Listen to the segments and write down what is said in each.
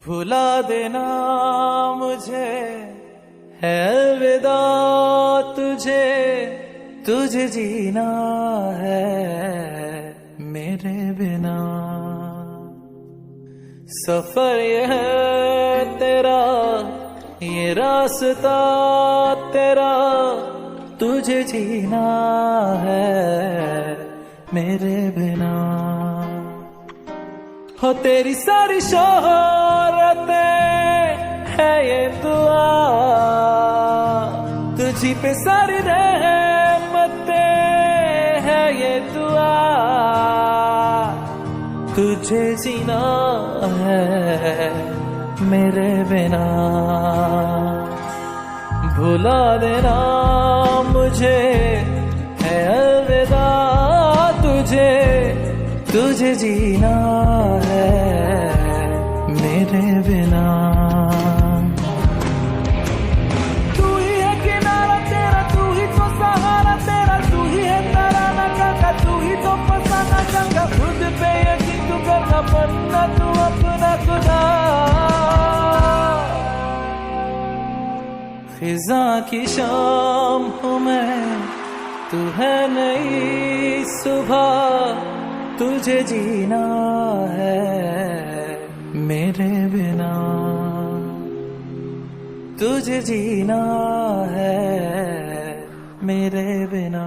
भुला देना मुझे है अलविदा तुझे, तुझे जीना है मेरे बिना। सफर ये है तेरा, ये रास्ता तेरा, तुझे जीना है मेरे बिना। हो तेरी सारी शोहरतें है ये दुआ, तुझी पे सारी रहमतें है ये दुआ, तुझे जीना है मेरे बिना। भुला देना मुझे है अलविदा तुझे, तुझे जीना है मेरे बिना। तू ही है किनारा तेरा, तू ही तो सहारा तेरा, तू ही है तराना काका, तू ही तो फसाना काका। खुद पे यकीन तू करना, बनना तू अपना खुदा। खिजा की शाम हूँ मैं, तू है नई सुबह, तुझे जीना है मेरे बिना, तुझे जीना है मेरे बिना।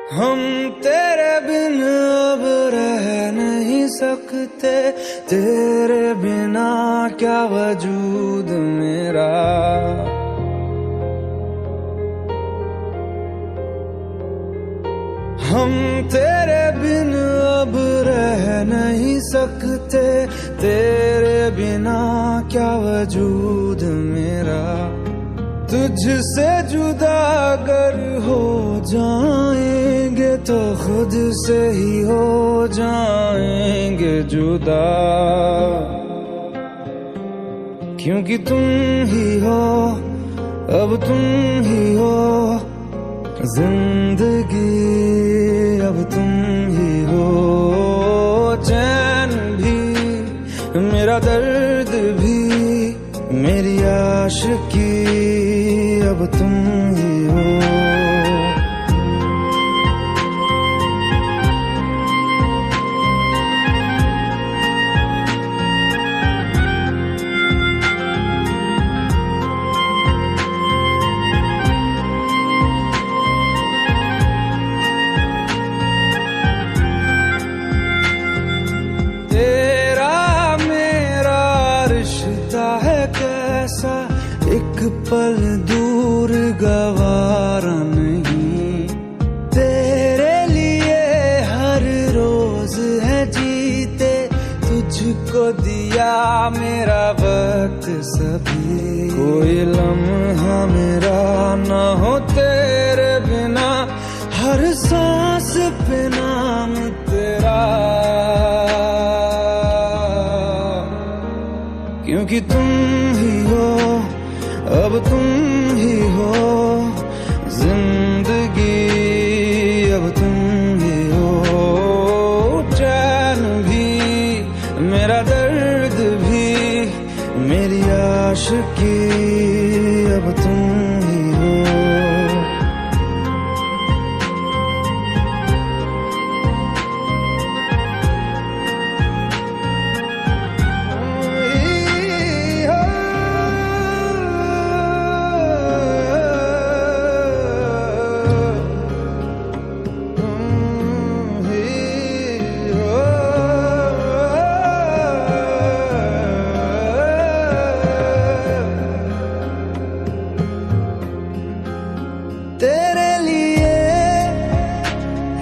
हम तेरे बिन अब रह नहीं सकते, तेरे बिना क्या वजूद मेरा। हम तेरे बिन अब रह नहीं सकते, तेरे बिना क्या वजूद मेरा। तुझसे जुदा अगर हो जाएंगे तो खुद से ही हो जाएंगे जुदा, क्योंकि तुम ही हो, अब तुम ही हो जिंदगी, अब तुम ही हो चैन भी, मेरा दर्द भी, मेरी आशिकी, अब तुम ही हो। तेरा मेरा रिश्ता है कैसा, एक पल दूर गवारा नहीं। तेरे लिए हर रोज है जीते, तुझको दिया मेरा वक्त सभी। कोई लम्हा मेरा ना हो तेरे बिना, हर सांस पे नाम तेरा, क्योंकि तुम ही हो, अब तुम ही हो जिंदगी, अब तुम ही हो चैन भी, मेरा दर्द भी, मेरी आशिकी, अब तुम ही हो। तेरे लिए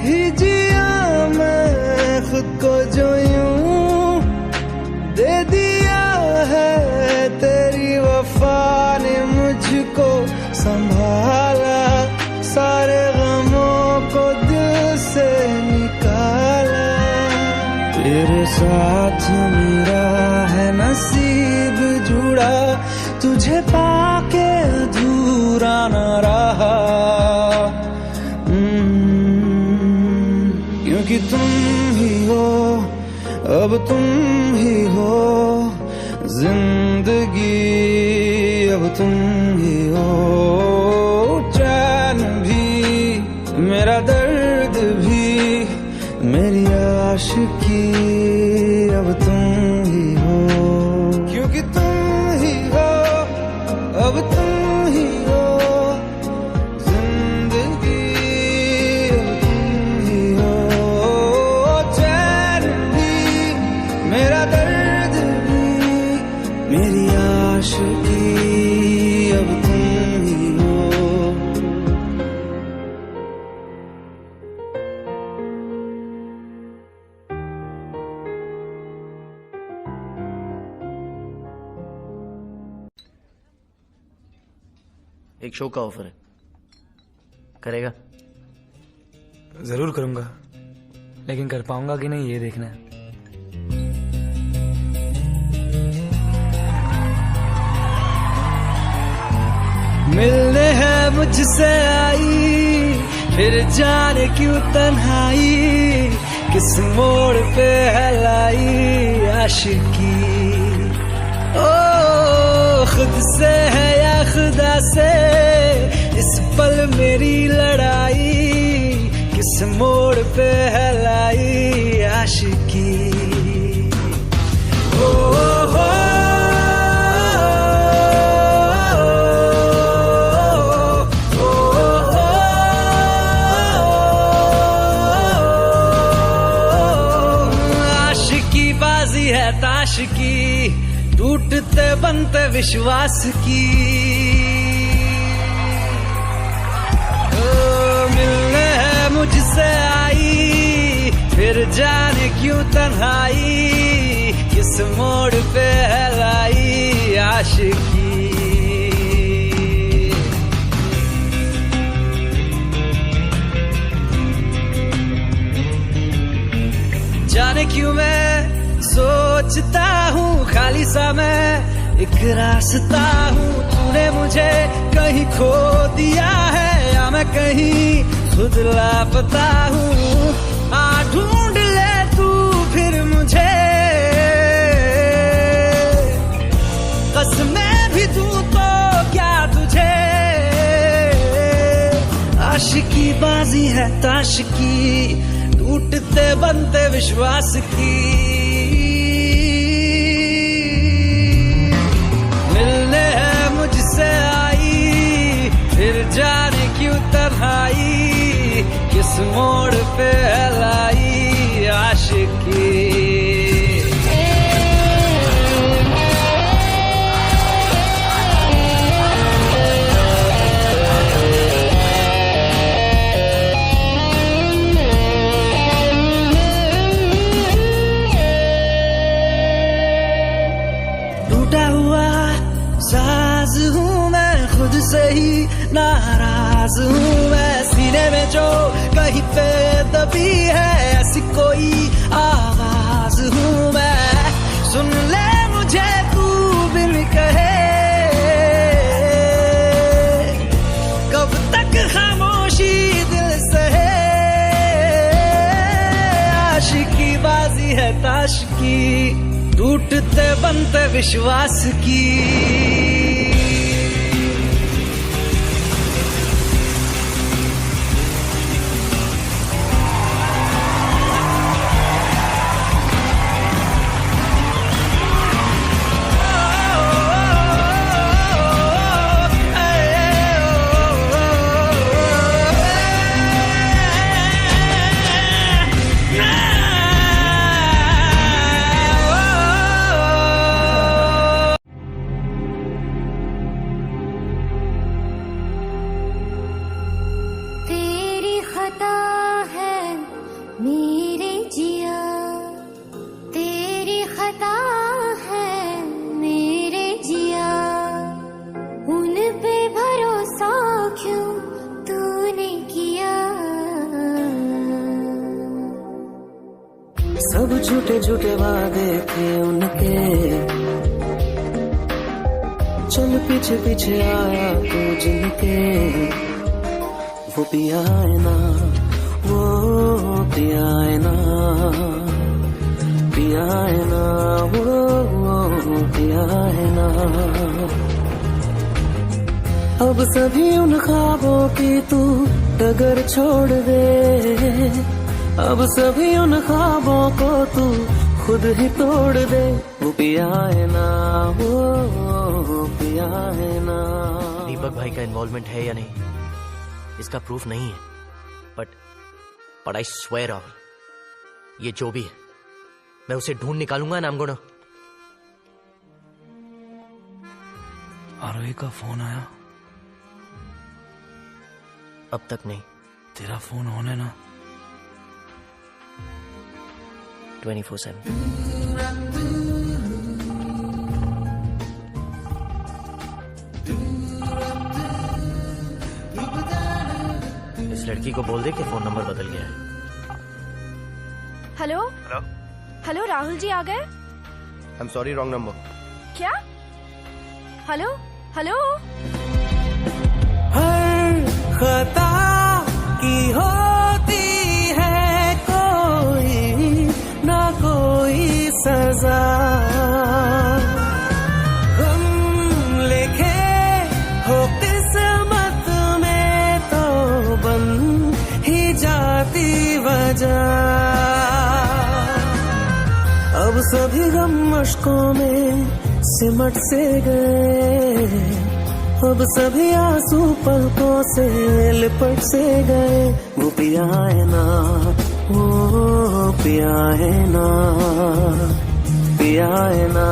ही जिया मैं खुद को, जो यूं दे दिया है तेरी वफा ने मुझको संभाला, सारे गमों को दिल से निकाला। तेरे साथ मेरा है नसीब जुड़ा, तुझे पाके अधूरा न रहा। क्योंकि तुम ही हो, अब तुम ही हो जिंदगी, अब तुम ही हो। चैन भी मेरा दर्द भी मेरी आशिकी, अब तुम ही हो। क्योंकि तुम ही हो, अब तुम ही हो जिंदगी, अब तुम ही हो। चैन भी मेरा दर्द भी मेरी आशिकी, अब तुम ही हो। एक शो का ऑफर है, करेगा? जरूर करूंगा, लेकिन कर पाऊंगा कि नहीं ये देखना है। मिलने है मुझसे आई, फिर जाने क्यों तन्हाई, किस मोड़ पे है लाई आशिकी। ओ खुद से है या खुदा से, इस पल मेरी लड़ाई, किस मोड़ पे है लाई आशिकी। ओ हो आशिकी बाजी है ताश की, टूटते बनते विश्वास की। मिलने है मुझसे आई, फिर जाने क्यों तन्हाई, किस मोड़ पे है लाई आशिकी। जाने क्यों मैं सोचता हूँ खाली सा मैं एक रास्ता हूँ, तूने मुझे कहीं खो दिया है या मैं कहीं खुद लापता हूँ। आ ढूंढ ले तू फिर मुझे, कसमें भी दूँ तो क्या तुझे। आशिकी बाजी है ताश की, टूटते बनते विश्वास की। मिलने है मुझसे आई, फिर जाने क्यों तन्हाई, किस मोड़ पे है लाई आशिकी। साज हूँ मैं खुद से ही नाराज हूँ मैं, सीने में जो कहीं पे दबी है ऐसी कोई आवाज हूँ मैं। सुन ले मुझे तू बिन कहे, कब तक खामोशी दिल सहे। आशिकी बाजी है ताश की, टूटते बनते विश्वास की। मेरे जिया तेरी खता है, मेरे जिया उन पे भरोसा क्यों तूने किया। सब झूठे झूठे वादे थे उनके, चल पीछे पीछे आया तू जिनके, वो पिया है ना, वो पिया है ना, पिया है ना, वो पिया है ना। अब सभी उन ख्वाबों की तू डगर छोड़ दे, अब सभी उन ख्वाबों को तू खुद ही तोड़ दे। वो पिया है ना, वो पिया है ना। दीपक भाई का इन्वॉल्वमेंट है या नहीं इसका प्रूफ नहीं है, बट आई स्वेयर राहुल, ये जो भी है मैं उसे ढूंढ निकालूंगा ना। गोना आरोही का फोन आया? अब तक नहीं। तेरा फोन ऑन है ना? 24/7। इस लड़की को बोल दे कि फोन नंबर बदल गया है। Hello hello hello, Rahul ji आ गए? I am sorry, wrong number. क्या? हेलो हेलो, हर खता की होती है कोई ना कोई सजा, हम लिखे हो किस्मत में तो बन ही जाती वजह। अब सभी गम मुश्कों में सिमट से गए, अब सभी आंसू पलकों से लिपट से गए। वो पिया है ना, वो पिया है ना, पिया है ना,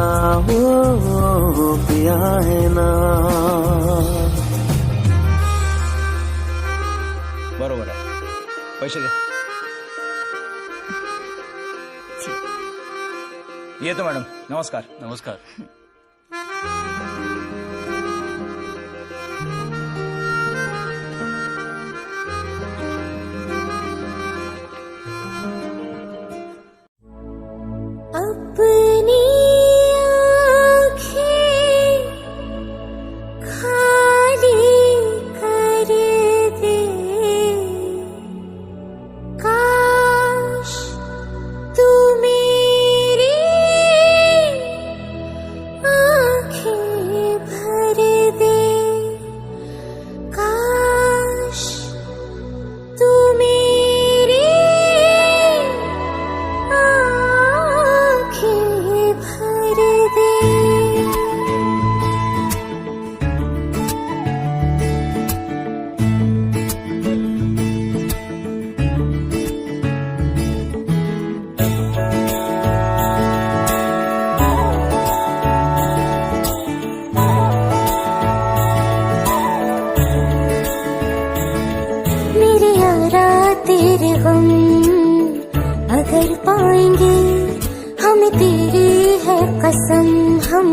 वो पिया है ना। बरोबर आहे, पैसे दे। येतो मॅडम, नमस्कार। नमस्कार। अपनी आँखें खाली कर दे, काश तू मेरी आँखें भर दे, काश तू मेरी आँखें भर दे। मेरे यारा तेरे गम अगर पाएंगे, हमें तेरी है कसम, हम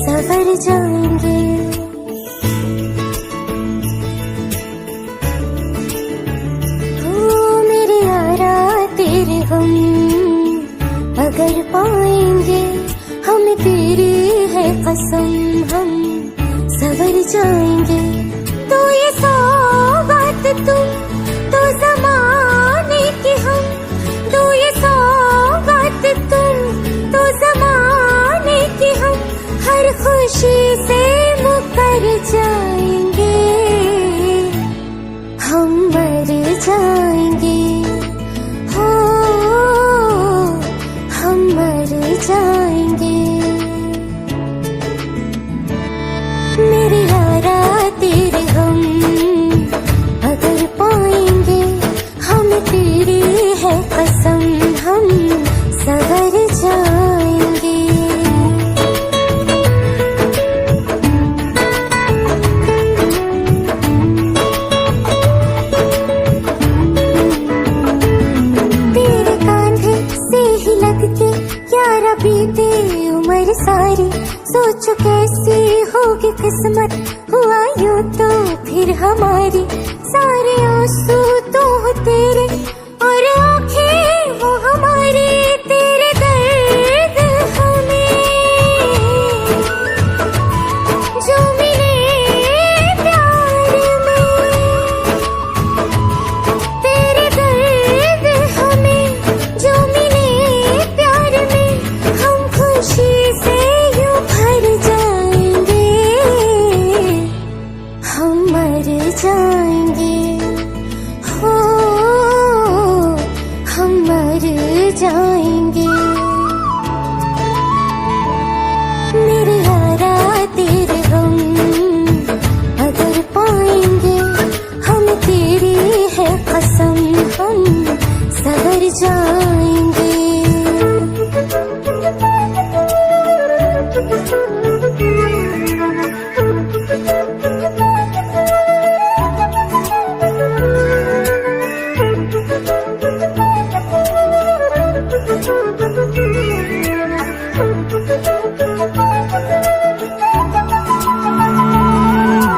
सवर जाएंगे। ओ मेरे यारा तेरे गम अगर पाएंगे, हमें तेरी है कसम, हम सवर जाएंगे। तो ये सौगात तुम तो ज़माने की हम, तो ये सौगात तुम तो ज़माने की हम, हर खुशी से मुकर जाएंगे, हम मर जाएंगे, हो हम मर जाएंगे। मेरे यारा तेरे हम अगर पाएंगे, हमें तेरी है कसम, हम सवर जाएंगे। तेरे कांधे से ही लग के यारा बीते उम्र सारी, सोचो कैसी होगी किस्मत, हुआ यूं तो फिर हमारी। सारे आंसू तो हो तेरे और आंखें वो हमारी, तेरे दर्द हमें जो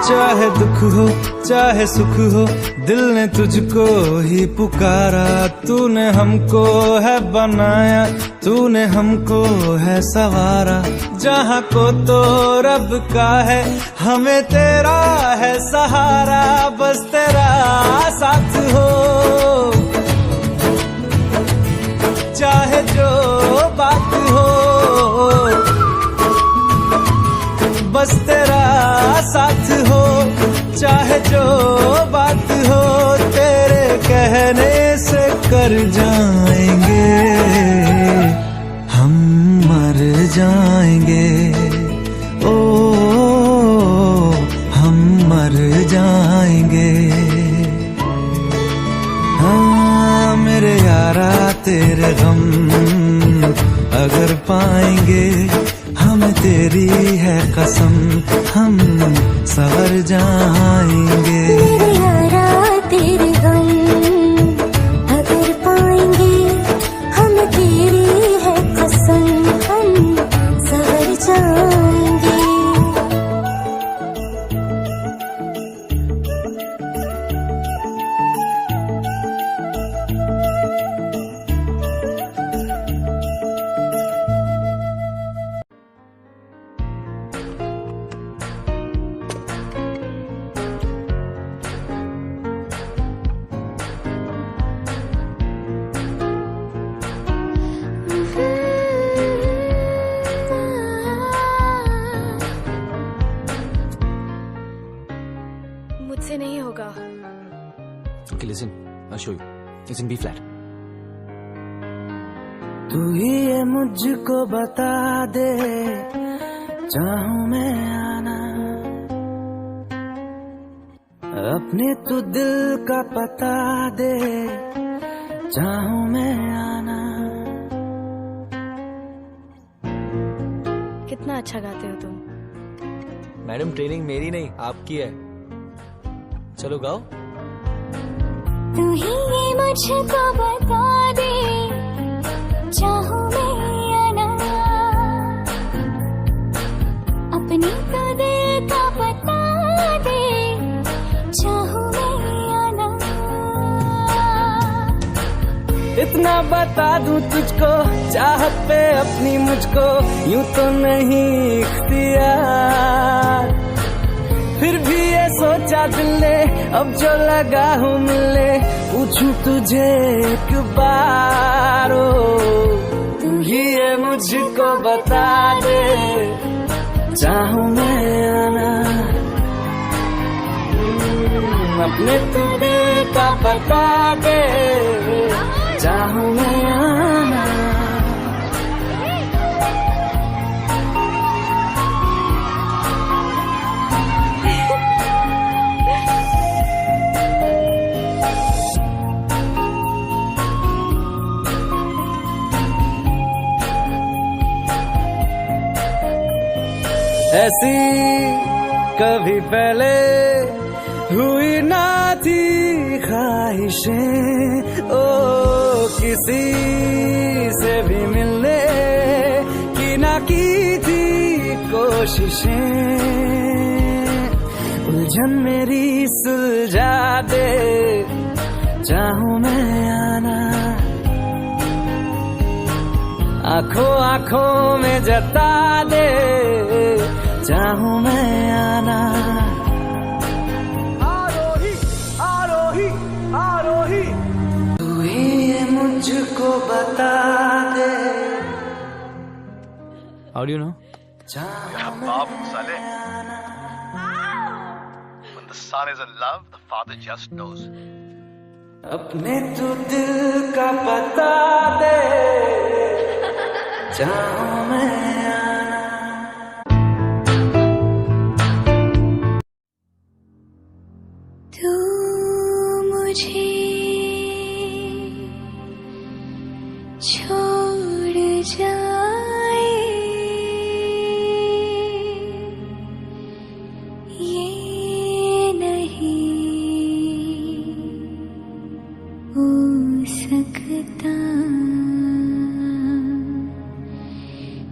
चाहे दुख हो चाहे सुख हो, दिल ने तुझको ही पुकारा। तूने हमको है बनाया, तूने हमको है सवारा। जहाँ को तो रब का है, हमें तेरा है सहारा। बस तेरा साथ हो, चाहे जो बात हो। बस तेरा साथ हो, चाहे जो बात हो। तेरे कहने से कर जाएंगे, हम मर जाएंगे। ओ हम मर जाएंगे। हाँ मेरे यारा तेरे गम अगर पाएंगे, हमें तेरी है कसम, हम सवर जाएंगे। मेरे यारा तेरे गम अगर पाएंगे, हम तेरी है कसम, हम सवर जाएंगे। मुझसे नहीं होगा। Okay, listen. I'll show you. It's in B flat. तू ही ये मुझको बता दे, चाहूं मैं आना। अपने तू दिल का पता दे, चाहूं मैं आना। कितना अच्छा गाते हो तुम। मैडम ट्रेनिंग मेरी नहीं आपकी है, चलो गाओ। तू ही ये मुझको बता दे, चाहूं मैं आना। अपनी तो दिल का बता दे, चाहूं मैं आना। इतना बता दूं तुझको, चाहत पे अपनी मुझको यूं तो नहीं इख्तियार। फिर भी ये सोचा दिल ने, अब जो लगा हूँ मिलने, पूछूं तुझे एक बार। तू ही ये मुझको बता दे, चाहूं मैं आना। अपने तू दिल का बता दे, चाहूं मैं आना। ऐसी कभी पहले हुई ना थी ख्वाहिशें, ओ किसी से भी मिलने की ना की थी कोशिशें। उलझन मेरी सुलझा दे, चाहूं मैं आना। आंखों आंखों में जता दे, चाहूं मैं आना। आरोही आरोही आरोही, तू ही ये मुझको बता दे, How do you know? Babu Saleh. When the son is in love, the father just knows. अपने तू दिल का पता दे, चाहूं मैं आना। तू मुझे छोड़ जाए, ये नहीं हो सकता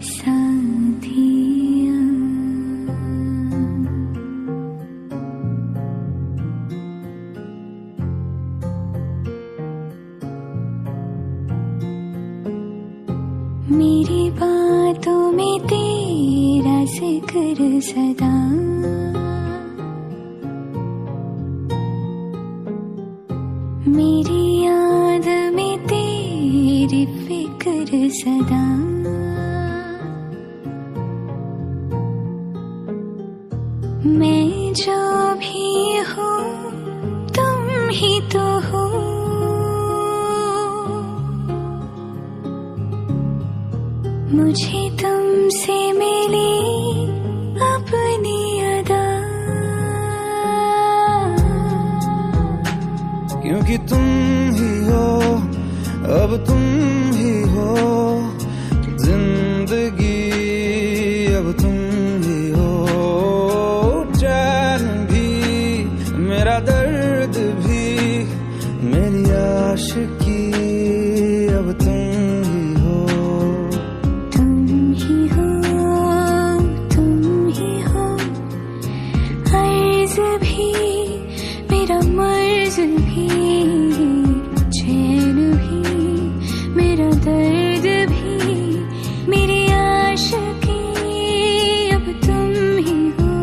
साथिया। मेरी बातों में तेरा जिक्र सदा, मेरी याद में तेरी फिक्र सदा। मैं जो भी हूँ तुम ही तो हो, मुझे तुमसे मिली अपनी अदा, क्योंकि तुम ही हो, अब तुम ही हो जिंदगी, अब तुम ही हो चैन भी, मेरा दर्द भी, मेरी आशिकी, अब तुम ही हो। तुम ही हो, तुम ही हो, अर्ज भी मेरा मर्ज भी, चैन भी मेरा दर्द भी, मेरी आशिकी, अब तुम ही हो।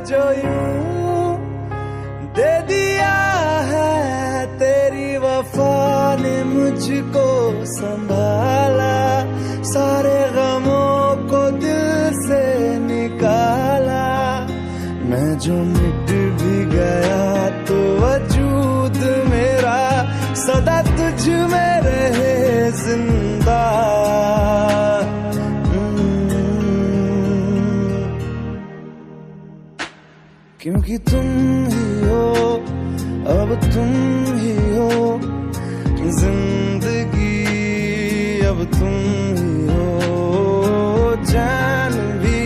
जो यूं दे दिया है तेरी वफा ने मुझको संभाला, सारे गमों को दिल से निकाला। मैं जो मिट भी गया तो वजूद मेरा सदा तुझ में रहे जिंदा। क्योंकि तुम ही हो, अब तुम ही हो जिंदगी, अब तुम ही हो चैन भी,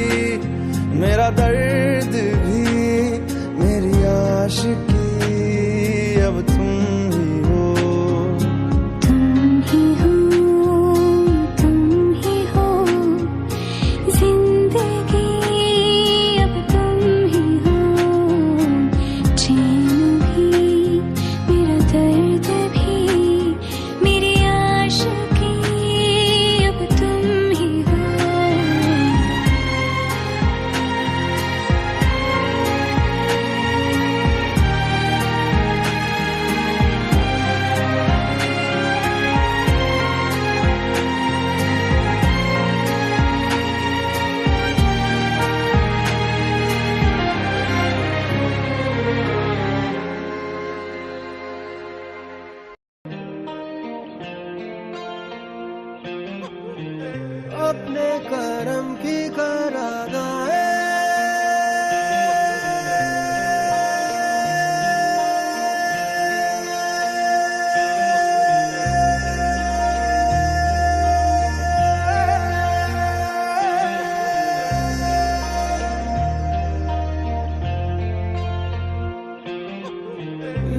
मेरा दर्द भी, मेरी आशिकी, अब तुम ही हो। तुम ही हो, तुम ही हो जिंदगी, अब तुम ही हो चैन भी, मेरा दर्द भी, मेरी आशिकी, अब तुम ही हो। अपने करम की करादाए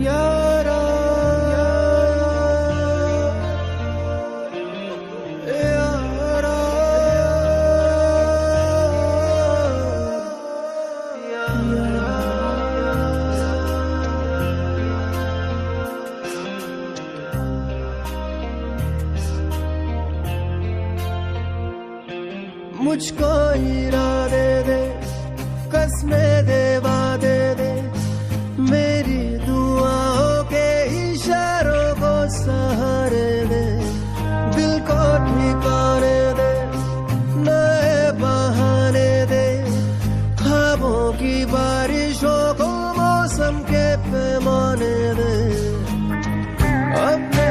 यारा मुझको इरादे दे, कसमें दे, वादे दे, मेरी दुआओं के इशारों को सहारे दे, दिल को ठिकाने दे, नए बहाने दे, ख्वाबों की बारिशों को मौसम के पैमाने दे, अपने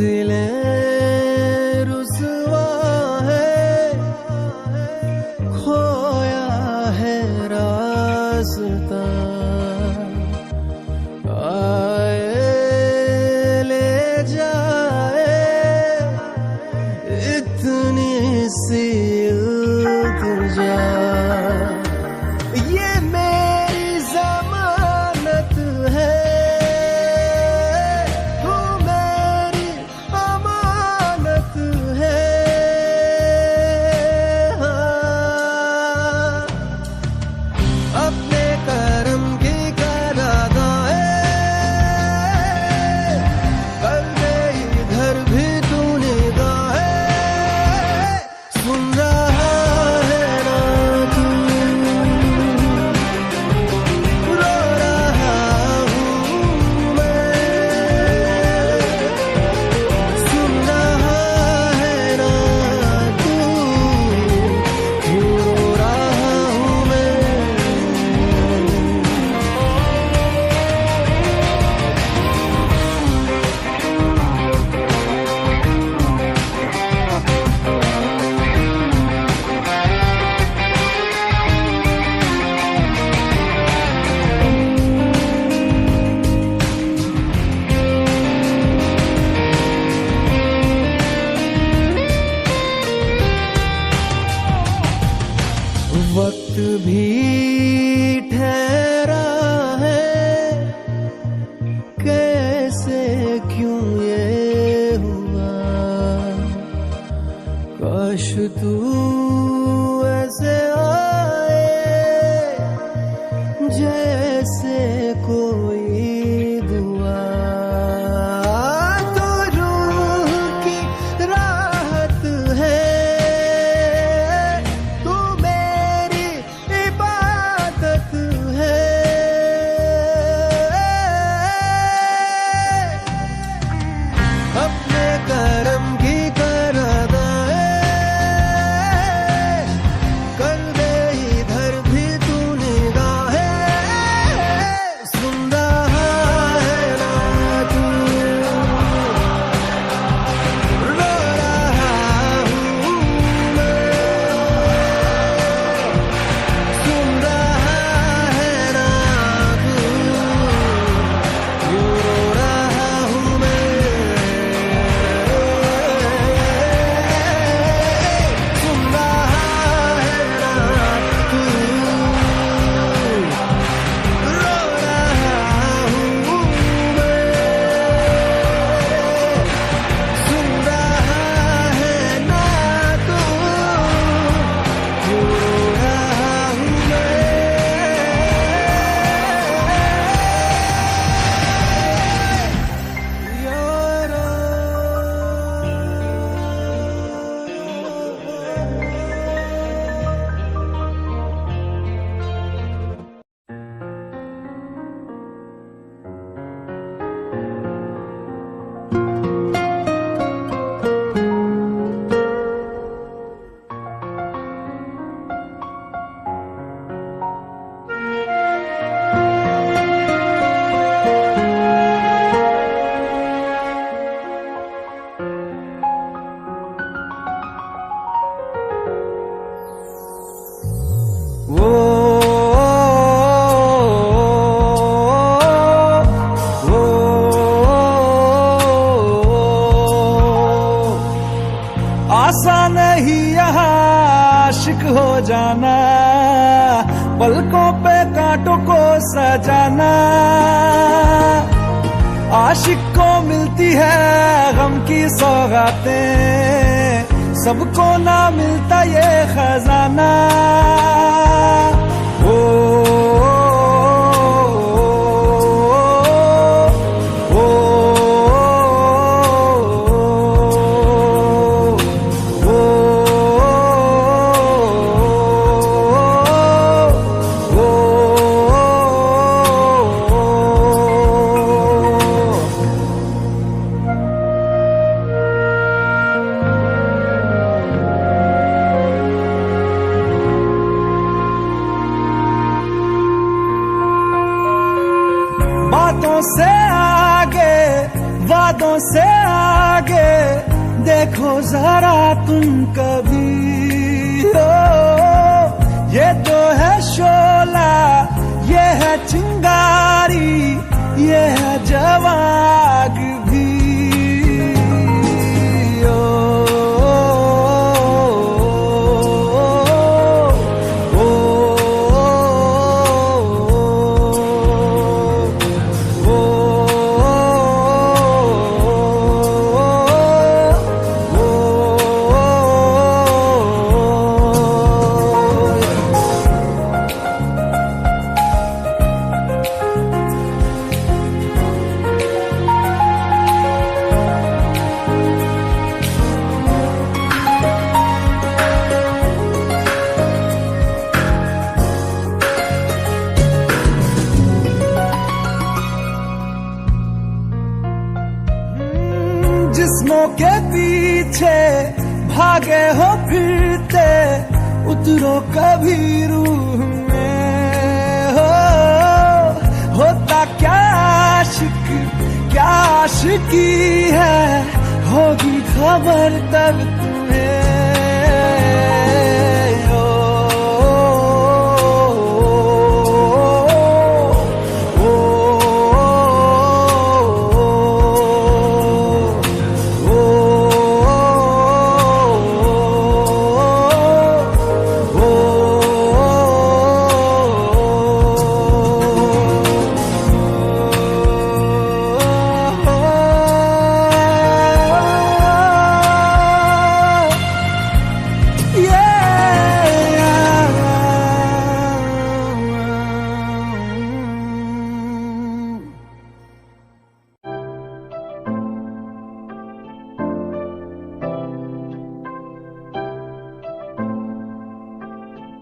मंजिलें रुसवा है, खोया है रास्ता, आए ले जाए इतनी सी इल्तिजा। ये मेरी जमानत है, तू मेरी अमानत है। हाँ, अपने करम की करादाए कर दे इधर भी तू निगाहें। सुन रहा है ना तू, रो रहा हूँ मैं। सुन रहा है ना तू, क्यों रो रहा हूँ मैं। वक्त भी ठहरा है, कैसे क्यों ये हुआ। काश तू ऐसे आए जैसे कोई दुआ। तो रूह की राहत है, तू मेरी इबादत है। अपने करम की करादाए कर दे इधर भी तू निगाहें। सुन रहा है ना तू, रो रहा हूँ मैं। सुन रहा है ना तू, क्यों रो रहा हूँ मैं। सुन रहा है ना तू, रो रहा हूँ मैं। सुन रहा है ना तू, क्यों रो रहा हूँ मैं। यारा वो आसान नहीं यहाँ आशिक हो जाना, पलकों पे कांटों को सजाना। आशिक को मिलती है गम की सौगातें, सबको ना मिलता ये खजाना। ओ, ओ, ओ, देखो जरा तुम कभी हो, ये तो है शोला, ये है चिंगारी, ये है जवाग भी। जिस्मों के पीछे भागे हो फिरते, उतरो कभी रूह में हो। होता क्या आशिक, क्या आशिकी है, होगी खबर तब तुम्हें।